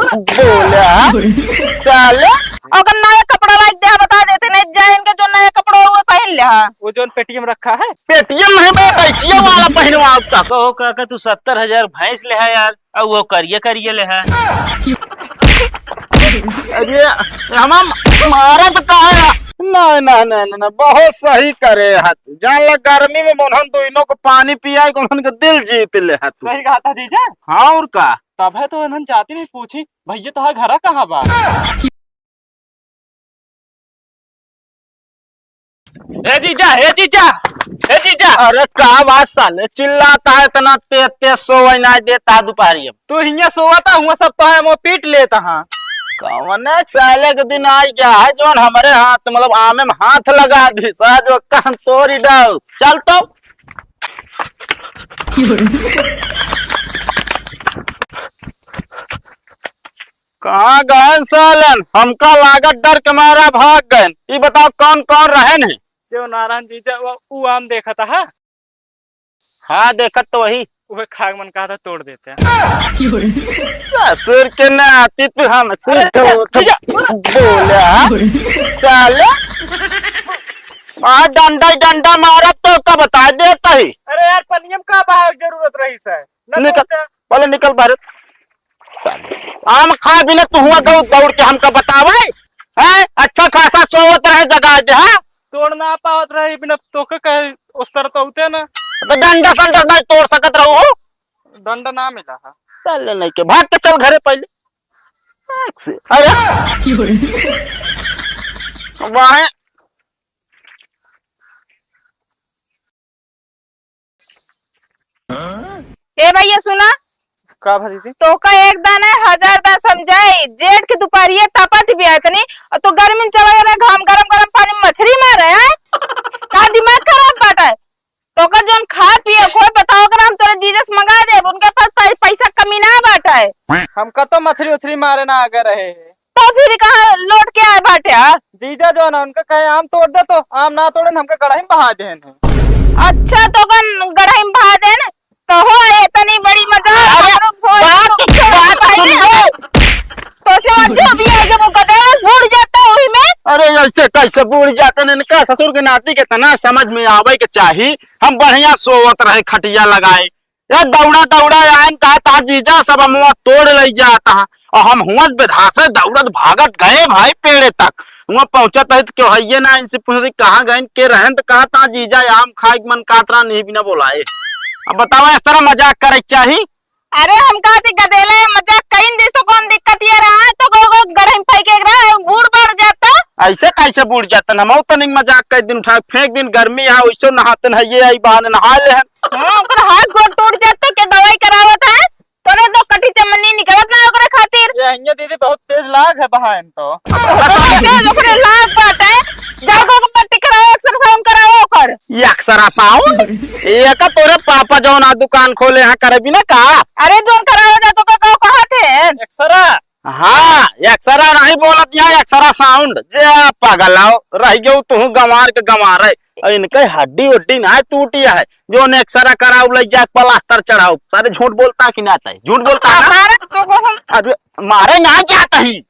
बोला साले अगर नया कपड़ा लाइक दे बता देते नहीं जाए इनके जो नया कपड़ा वो पहन ले। वो जो पेटीएम रखा है पेटीएम में बैचिए वाला पहनवा तक कहो काका तू 70,000 भैंस ले है यार और वो करिए करिए ले है। अरे हम मारा तो कहा नहीं नहीं नहीं नहीं बहुत सही करे है तू जान लग गर्मी में मोहन दोनों को पानी पिया उन्होंने के दिल जीत ले है तू। सही कहा था जीजा। हाँ और का तब है तो इन्होंने जाती नहीं पूछी भैया तो घर कहाँ बा। हे जीजा हे जीजा हे जीजा। अरे का बात साले चिल्लाता है इतना तेज तेज सोई नहीं देता दोपहरी तू हिया सोता हुआ सब तो है वो पीट लेता हाँ। कौन साले के दिन आ गया है जो हमारे हाथ मतलब आमे में हाथ लगा दी जो कान तोड़ी डाल चल तो कहाँ गए सालन हमका लागत डर के मारा भाग गए। ये बताओ कौन कौन रहे नहीं जो नारायण जीजा वो आम देखा था हाँ। हाँ देखत तो वही वह खाग मन कहा था तोड़ देते हैं। ससुर के न आती तू हम बोला साले डंडा डंडा मारा तो का बता देता ही। अरे यार पनियम का बाहर जरूरत रही है निकल पहले निकल बाहर आम खा भी ना तू हुआ दौड़ दौड़ के हमका बतावे है अच्छा खासा सोवत रहे जगह दे हाँ तोड़ना पावत रही बिना तो कहे उस तरह तो होते ना तो डंडा संडा नहीं तोड़ सकत रहो दंड ना मिला है। चल नहीं के भाग के चल घरे पहले। अरे वहाँ ए भैया सुना का भरी तो का एक दाना 1000 दाना समझाई जेठ की दोपहरिया तापत भी आतनी और तो गर्मी में चला गया घाम गरम गरम पानी में मछली मार रहा है का दिमाग खराब बाटा है तो का जोन खा पिए कोई बताओ कर हम तेरे जीजस मंगा दे उनके पास पैसा कमी ना बाटा है। हमका तो मछली उछली मारे ना आगे रहे तो फिर कहा लौट के आए बाटे जीजा जो ना उनका कहे आम तोड़ दे तो आम ना तोड़े हमका कढ़ाई में बहा दे। अच्छा तो कन गढ़ाई में बहा दे ना तो हो इतनी बड़ी मजाक तो से मत भी आगे वो कदेस बूढ़ जाता वही में। अरे ऐसे कैसे बूढ़ जाते ने का ससुर के नाती के तना समझ में आवे के चाही हम बढ़िया सोवत रहे खटिया लगाए या दौड़ा दौड़ा आयन कहा था जीजा सब मुआ तोड़ ले जाता और हम हुआ बेधा से दौड़त भागत गए भाई पेड़े तक वहाँ पहुंचत है तो क्यों है ना इनसे पूछ कहाँ गए के रहन तो कहा था जीजा आम खाए मन काटरा नहीं बिना बोलाए। अब बताओ इस तरह मजाक करे चाहिए। अरे हम कहते गदेले मजाक कहीं दे तो कौन दिक्कत ये रहा है तो गो गढ़े में फेंके रहा है बूढ़ बढ़ जाता ऐसे कैसे बूढ़ जाते हम तो नहीं मजाक कर दिन उठा फेंक दिन गर्मी है वैसे नहाते है ये आई बहाने नहा ले हाथ गोड़ टूट जाता के दवाई करावत है तोरे तो कटी चमनी निकलत ना ओकरे खातिर ये हइया दीदी बहुत तेज लाग है बहान तो ओकरे लाग बात है जागो को पट्टी कराओ एक्सरसाइज कराओ ओकर ये अक्सरा साउंड ये का तोरे पापा जो ना दुकान खोले हैं करे भी ना का। अरे जोन कराओ जा तो का कहा थे एक्सरा हाँ अक्सरा नहीं बोलत यहाँ अक्सरा साउंड जे पागल आओ रह गयो तू गंवार के गंवार है इनके हड्डी उड्डी ना टूटिया है जो ने एक्सरा कराओ ले जा प्लास्टर चढ़ाओ सारे झूठ बोलता कि ना आता है झूठ बोलता है ना अरे मारे ना जाता ही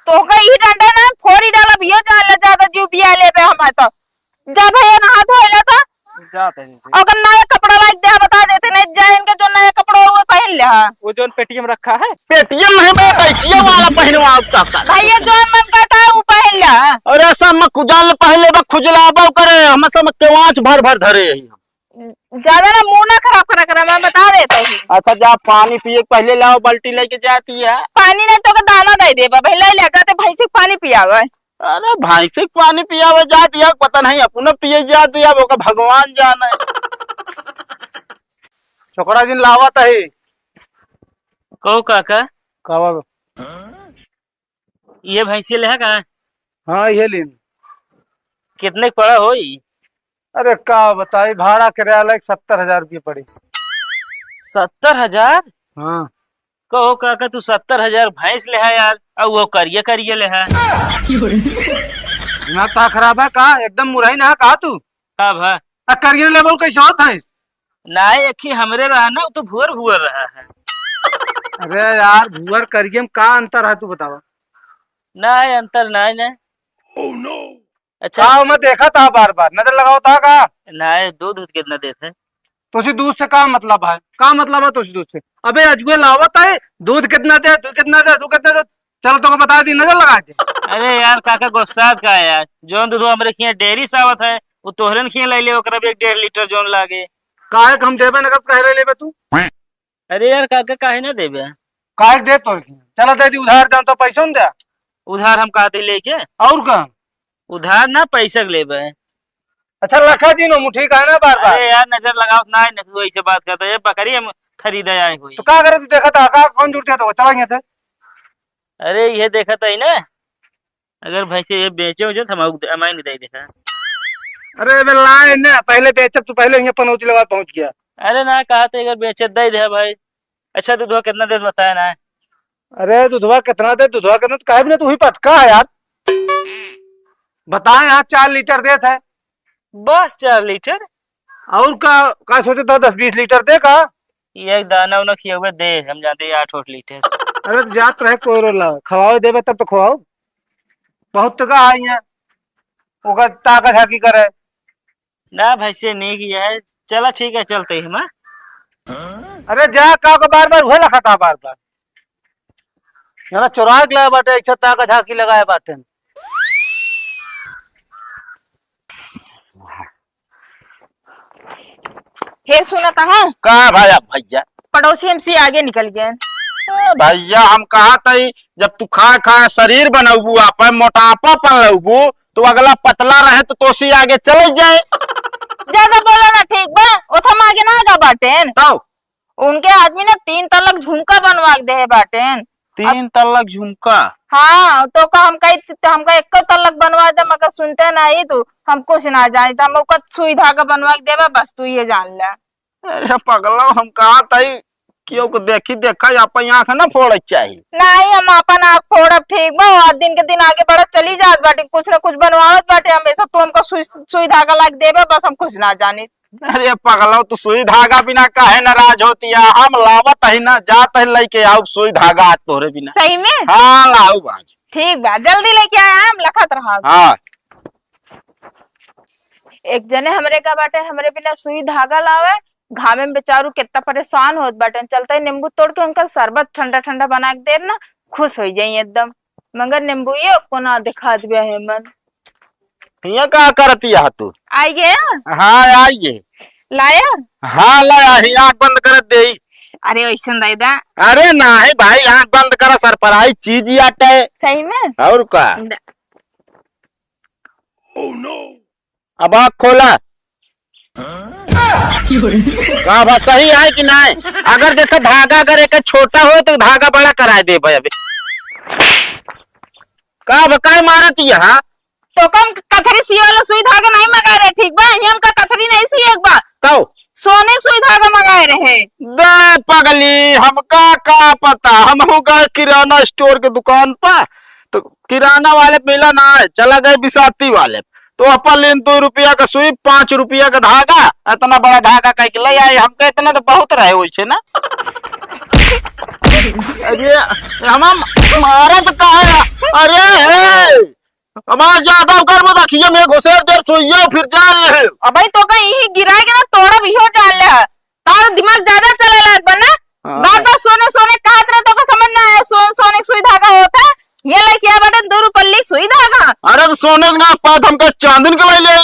तो कहीं डंडा ना फोड़ी डाला भी जान ले ज्यादा जीव पिया ले पे हमारे तो जब है नहा धोइला था जाते अगर नया कपड़ा लाइक दे बता देते नहीं जाए इनके जो नया कपड़ा वो पहन ले वो जो पेटीएम रखा है पेटीएम में बैचिए वाला पहनवा तक भैया जो मन कहता है वो पहन ले। अरे सब में खुजल पहले बा खुजलाबो करे हम सब केवाच भर भर धरे ज्यादा ना मुंह ना खराब करा कर मैं बता देता हूँ। अच्छा जा पानी पिए पहले लाओ बाल्टी लेके जाती है पानी नहीं तो दाना दे दे पहले ले जाते भैंसी पानी पियावे। अरे भैंसी पानी पियावे जाती है पता नहीं अपने पिए जाती है वो का भगवान जाने छोकरा दिन लावत है कहो काका कब ये भैंसी ले है का। हाँ ये लीन कितने पड़ा होई। अरे का बताई भाड़ा किराया 70,000 रुपये पड़ी। 70,000। हाँ कहो काका तू 70,000 भैंस ले है यार और वो करिए करिए ले है ना ता खराब है का एकदम मुरई ना कहा तू कब है करिए ले बोल कैसे होता है ना एक ही हमरे रहा ना तो भुअर भुअर रहा है अरे यार भूअर करिए में का अंतर है तू बतावा। ना है अंतर, ना है ना। अच्छा, का मैं देखा था बार बार नजर लगाओ था का। ना है दूध दूध कितना देते हैं? तुसी दूध से का मतलब है, का मतलब है तुसी दूध से। अबे अजुए लावत है दूध कितना दे, तू कितना दे, तू कितना दे। चलो तो बता दी नजर लगा के। अरे यार काका गुस्सा का है यार, जोन दूध हमरे खिया डेयरी सावत है वो तोहरन खिया ले ले, ओकरा भी 1.5 लीटर जोन लागे। काहे हम देबे नगद कह रहे लेबे तू। अरे यार काका काहे ना देबे? काहे दे तो चलो दे दी उधार जान तो पैसा न दे। उधार हम कहते लेके, और का उधार ना पैसा के लेबे। अच्छा लखा जी नो मुठी का है ना बार बार। अरे यार नजर लगाओ ना है, तू ऐसे बात करता है। बकरी हम खरीदे आए हुई। तो का करे तू देखा था का कौन जुड़ते तो चला गया था। अरे ये देखा था ही ना, अगर भैंसे ये बेचे हो तो हम हमारे नहीं दे देखा। अरे बे लाए ना पहले बेचब तू पहले यहाँ पनौती लगा पहुंच गया। अरे ना कहा था अगर बेचे दे दे भाई। अच्छा दूध कितना देर बताया ना? अरे दुधवा कितना दे, दुधवा कितना तो काहे भी ना तू ही पटका है यार। बताए यहाँ 4 लीटर देत है। बस 4 लीटर? और का सोचे था 10-20 लीटर दे का। ये एक दाना उना किया हुआ दे, हम जानते हैं 8 लीटर। अरे तो जात रहे कोई रोला खवाओ देवे तब तो खवाओ। बहुत तो का है यहाँ ओका ताकत है की करे। ना भैंसे नहीं किया है। चला ठीक है चलते ही हम। अरे जा का बार बार वही लखा था बार बार। यहाँ चुरा के लाया बाटे अच्छा ताकत है की लगाया बाटे। हे सुना कहा का भाई भैया? पड़ोसी हमसे आगे निकल गए। भैया हम कहा था जब तू खा खा शरीर बनबू अपन मोटापा पन लगू तो अगला पतला रहे तो तोसी आगे चले जाए। ज्यादा बोला ना ठीक बा, ओथम आगे ना आगा बाटेन। तो उनके आदमी ने 3 तलक झुमका बनवा के दे है बाटेन। 3 तलक झुमका? हाँ तो का हमका एक तलक बनवा दे, मगर सुनते नहीं तू। हम कुछ ना जाने हम ओकर सुई धागा बनवा के देवा, बस तू ये जान ले। अरे पगला हम कहा था क्यों को देखी देखा अपन आंख ना फोड़ चाहिए। नहीं हम अपन आँख फोड़ब ठीक बा, और दिन के दिन आगे बढ़त चली जात बाटे, कुछ ना कुछ बनवावत बाटे हमेशा। तू हमका सुई धागा लाग देबे, बस हम कुछ ना जानी। अरे पगला तू सुई धागा बिना काहे नाराज होती है? हम लावत है ना, जात है लेके आओ सुई धागा आज तोरे बिना। सही में? हाँ लाऊ बाज। ठीक बा जल्दी लेके आया, हम लखत रहा। हाँ एक जने हमरे का बाटे हमरे बिना सुई धागा लावे, घामे में बेचारू कितना परेशान होत बाटे। चलते नींबू तोड़ के उनका शरबत ठंडा ठंडा बना के देब ना, खुश हो जाई एकदम। मगर नींबू ये को ना दिखा दिया है मन। ये क्या करती है तू? आई गया? हाँ आइए। लाया? हाँ लाया ही, आँख बंद कर दे। अरे वैसे दादा। अरे ना है भाई, आँख बंद कर, सरप्राइज चीज ही आता है। सही में? और का? अब आँख खोला। का बात सही है कि नहीं? अगर देखो धागा अगर एक छोटा हो तो धागा बड़ा करा दे भाई। अभी का बकाय मारती है? हाँ तो कम कथरी सी वाला सुई धागा नहीं मंगा रहे ठीक बा, हम का कथरी नहीं सी एक बार तो सोने सुई धागा मंगाए रहे। दे पगली, हमका का पता। हम हो गए किराना स्टोर के दुकान पर, तो किराना वाले मिला ना है, चला गए बिसाती वाले, तो अपन लेन 2 रुपया का सुई 5 रुपया का धागा, इतना बड़ा धागा कह के ले आए। हमको इतना तो बहुत रहे वैसे ना। अरे हम मारत का है। अरे हमारे ज्यादा कर मत रखिए, मैं घुसेर देर सुइया फिर जा रहे हैं। अब भाई तो का यही गिराए के ना तोड़ा भी हो जान ले। तार दिमाग ज्यादा चलेला बना। बार बार सोने सोने कहत रहे तो का समझ ना आया सोने सुई धागा होता है। ये ले क्या बटन 2 रुपये सुई धागा। अरे तो सोने के ना पात हमका चांदन के ले।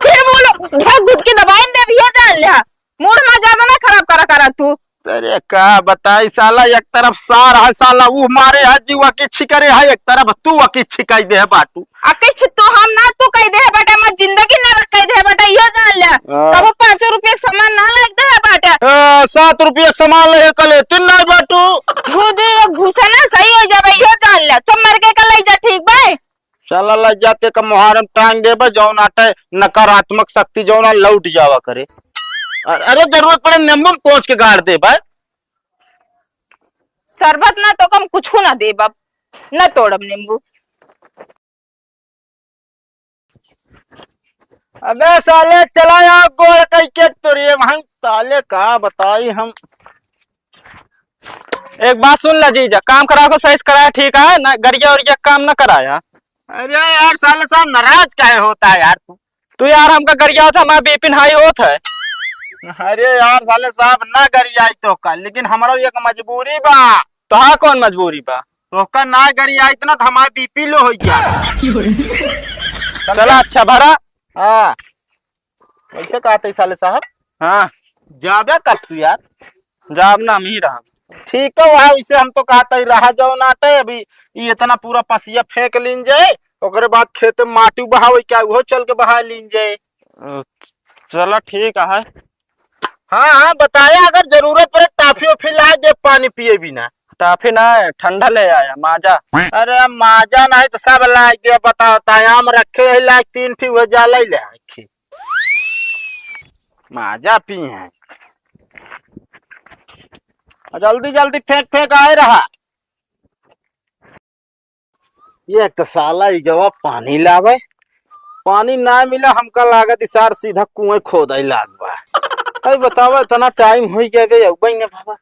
फिर बोलो ढक घुट के दबाई दे भी हो जान ले। मूड में ज्यादा ना खराब करा तू। अरे का बताई साला, एक तरफ सार है साला वो मारे है जीवा के छिकरे है, एक तरफ तू अकी छिकाई दे है बाटू। अके छित्तो हम ना तू कह दे है बेटा, मैं जिंदगी ना रख कह दे है बेटा, यो जान ले। कब 5 रुपये सामान ना लग दे है बेटा। 7 रुपये सामान ले कले 3 ना बाटू। खुद घुसे ना सही हो जाए यो जान ले। सब मर के कल जा ठीक भाई। साला लग जाते का मुहारम टांग देबे जौन आटे नकारात्मक शक्ति जौन लौट जावा करे। अरे जरूरत पड़े नींबू कोच के गाड़ दे भाई। शरबत ना तो कम कुछ ना दे बाप, न तोड़ब नींबू। अबे साले चला यार गोड़ कई के तोड़िए वहां साले का बताई हम। एक बात सुन ला जीजा, काम करा को सही से कराया ठीक है ना, गरिया उरिया काम न कराया। अरे यार साले साहब नाराज काहे होता है यार तू यार हमका गरिया होता हमारा बिपिन हाई होत है। अरे यार साले साहब ना गरिया तो का, लेकिन हमारा एक मजबूरी बा। तो हाँ कौन मजबूरी बा? तो का ना गरिया इतना तो हमारा बीपी लो हो गया। चला अच्छा भरा। हाँ वैसे कहते साले साहब। हाँ जाबे कर तू यार, जाब ना हम ही रहा। ठीक है वहाँ वैसे हम तो कहते ही रहा जाओ नाटे, अभी ये इतना पूरा पसिया फेंक लीन जाए, ओकरे बाद खेत में माटी बहावे क्या वो चल के बहा लीन जाए। चलो ठीक है। हाँ हाँ बताया, अगर जरूरत पड़े टाफी उफी ला दे, पानी पिए बिना। टाफी ना ठंडा ले आया माजा। अरे माजा नहीं तो सब ला दे, बताता आम रखे है लाइक 3 फी हो जा ले आखी माजा पी है। जल्दी जल्दी फेंक फेंक आए रहा। ये तो साला जवाब पानी लावे, पानी ना मिला हमका लागत इसार सीधा कुएं खोदा ही लाग बा। अरे बतावा इतना टाइम हो गया बे ना बाबा।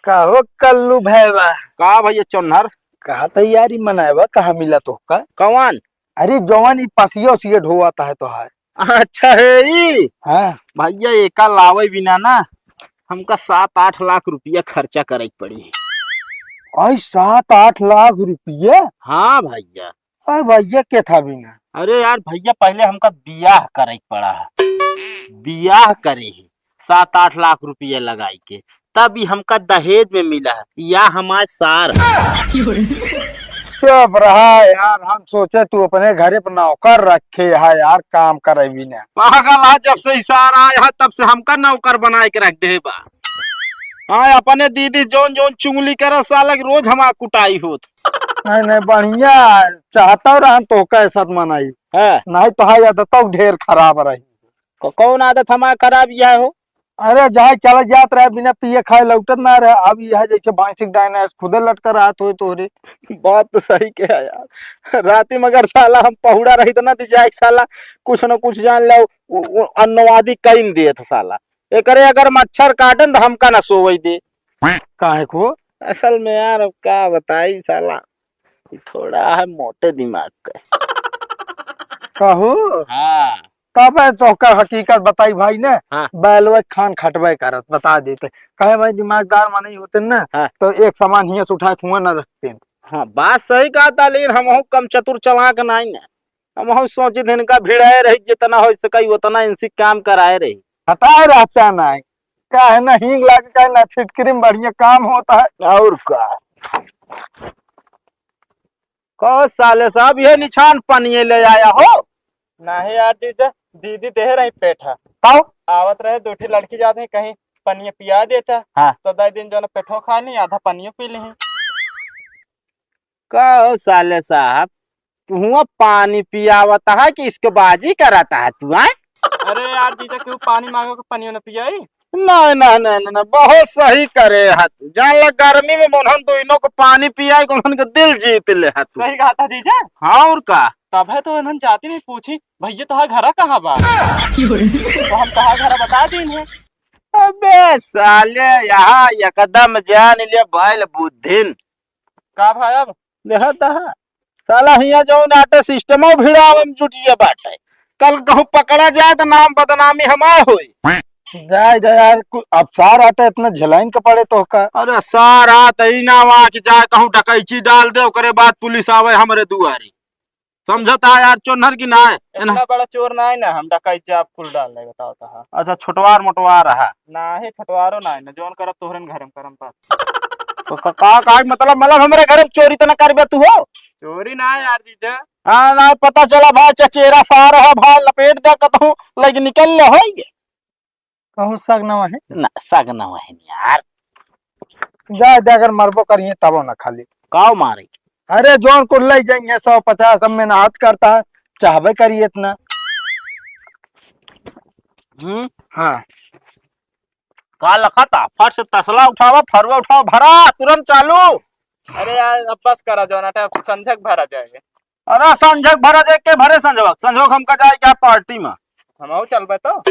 कहो कल्लू भैया का भैया चोनहर कहा तैयारी मनाएबा, कहा मिला तो का? कौन? अरे जवान पसियो सिए ढोवाता है तो है। अच्छा है ई। हाँ भैया एका लावे बिना ना हमका 7-8 लाख रुपया खर्चा करे पड़ी। आई 7-8 लाख रुपये? हाँ भैया। अरे भैया क्या था बिना? अरे यार भैया पहले हमका बियाह करे पड़ा है, बियाह करे ही 7-8 लाख रुपया लगाई के, तभी हमका दहेज में मिला है, या हमारे सार। चुप रहा यार, हम सोचे तू अपने घरे पर नौकर रखे है यार, काम करे बिना। पागल है, जब से इशारा आया है तब से हमका नौकर बना के रख दे बा। हाँ अपने दीदी जोन जोन चुंगली करे साला रोज हमारा कुटाई होत। नहीं नहीं बढ़िया, चाहता रहा तो कैसा मनाई है नहीं तो है आदत तो ढेर खराब रही। कौन आदत हमारा खराब यह हो? अरे जहाँ चला जात रहे बिना पिए खाए लौटत ना रहे, अब यह जैसे बांसिक डायना खुदे लटकर रहा तो तोहरे। बात तो सही के है यार, राती मगर साला हम पहुड़ा रही तो ना जाए साला कुछ न कुछ जान लो अन्नवादी कईन दे था साला। एकरे अगर मच्छर काटन तो हमका ना सोवई दे। काहे को? असल में यार अब क्या बताई साला, थोड़ा है मोटे दिमाग का। कहो हाँ तब तो का हकीकत बताई भाई ने। हाँ। बैलवे खान खटवे करत बता देते, कहे भाई दिमागदार माने होते ना। हाँ। तो एक सामान हिया से उठा कुआं न रखते। हाँ बात सही कहा था, लेकिन हम कम चतुर चलाक नहीं ना, हम सोचे दिन का भिड़ाए रही, जितना हो सके उतना इनसे काम कराए रही। हटाए रहता ना क्या है ना, हींग लाके कहे ना फिटकरी में बढ़िया काम होता है। और का कहो साले साहब ये निशान पनिए ले आया हो? नहीं यार जीजा, दीदी दे रही पेठा पाओ आवत रहे, 2 लड़की जाते कहीं पनिया पिया देता। हाँ। तो 10 दिन जो पेठो खा ली, आधा पनिया पी ली। कहो साले साहब तू पानी पियावता है कि इसके बाजी कराता है तू? आए अरे यार जीजा क्यों पानी मांगो कि पनिया न पियाई? नहीं नहीं नहीं नहीं, बहुत सही करे है तू। जान ला गर्मी में उन्होंने दोनों को पानी पिया के उन्होंने दिल जीत ले है तू। सही कहा था जीजा। हाँ और का तब है तो इन्होंने जाती नहीं पूछी भैया तो घर कहाँ बा? तो हम कहा घर बता दी है। अबे साले यहाँ एकदम जान ले बैल बुद्धिन का भाई अब देखा था साला हिया जो नाटे सिस्टमो भिड़ावे में जुटिए बाटे, कल कहूँ पकड़ा जाए तो नाम बदनामी हमारे होई। जाए जाए यार, अब सार आटा इतना झलाइन का पड़े तो का। अरे सारा तई ना वहाँ की जाए कहूँ डकैची डाल दे, ओकरे बाद पुलिस आवे हमरे दुआरी। समझता यार चोनहर की ना है इतना बड़ा चोर ना है ना, हम डकैती आप फुल डाल ले बताओ तो। अच्छा छोटवार मोटवार रहा ना ही फटवारो ना है ना, जोन करब तोहरन घर में करम पास। तो का मतलब हमारे घर में चोरी तो न करबे तू हो? चोरी ना है यार जीजा। हाँ ना पता चला भाई चचेरा सार है भाई लपेट दे कहूँ लेकिन निकल ले हो कहूँ सग न है ना सगना है यार। जाए जाए अगर मरबो करिए तबो ना खाली काव मारे। अरे जोन को ले जाएंगे 150 सब में हाथ करता है, चाहबे करिए इतना। हाँ का लखा था फट से तसला उठावा फरवा उठावा भरा तुरंत चालू। अरे यार अब बस करा जो ना संझक भरा जाएगा। अरे संजोग भरा जाए के भरे संजोग हमका जाए क्या पार्टी में हम चल तो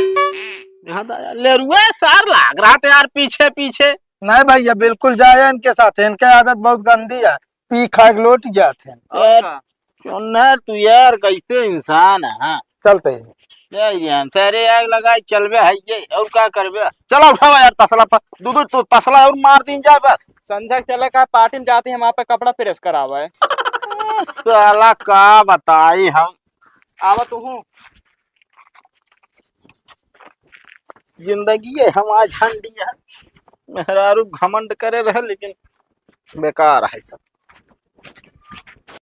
ले रुए सार लाग रहा था यार पीछे पीछे। नहीं भैया बिल्कुल जाए इनके साथ, इनके आदत बहुत गंदी है, पी खा के लौट जाते हैं। चुन्नर तू यार कैसे इंसान है हाँ? चलते हैं। तेरे आग लगाई चलबे है ये और क्या करबे। चलो उठाओ यार तसला पर दूध तो तसला और मार दी जाए बस। संजय चले का पार्टी में जाते हैं वहाँ पे कपड़ा प्रेस करावा है। साला का बताई हम आवा तो हूँ। जिंदगी है हम आज झंडी है मेहरारू घमंड करे रहे लेकिन बेकार है सब।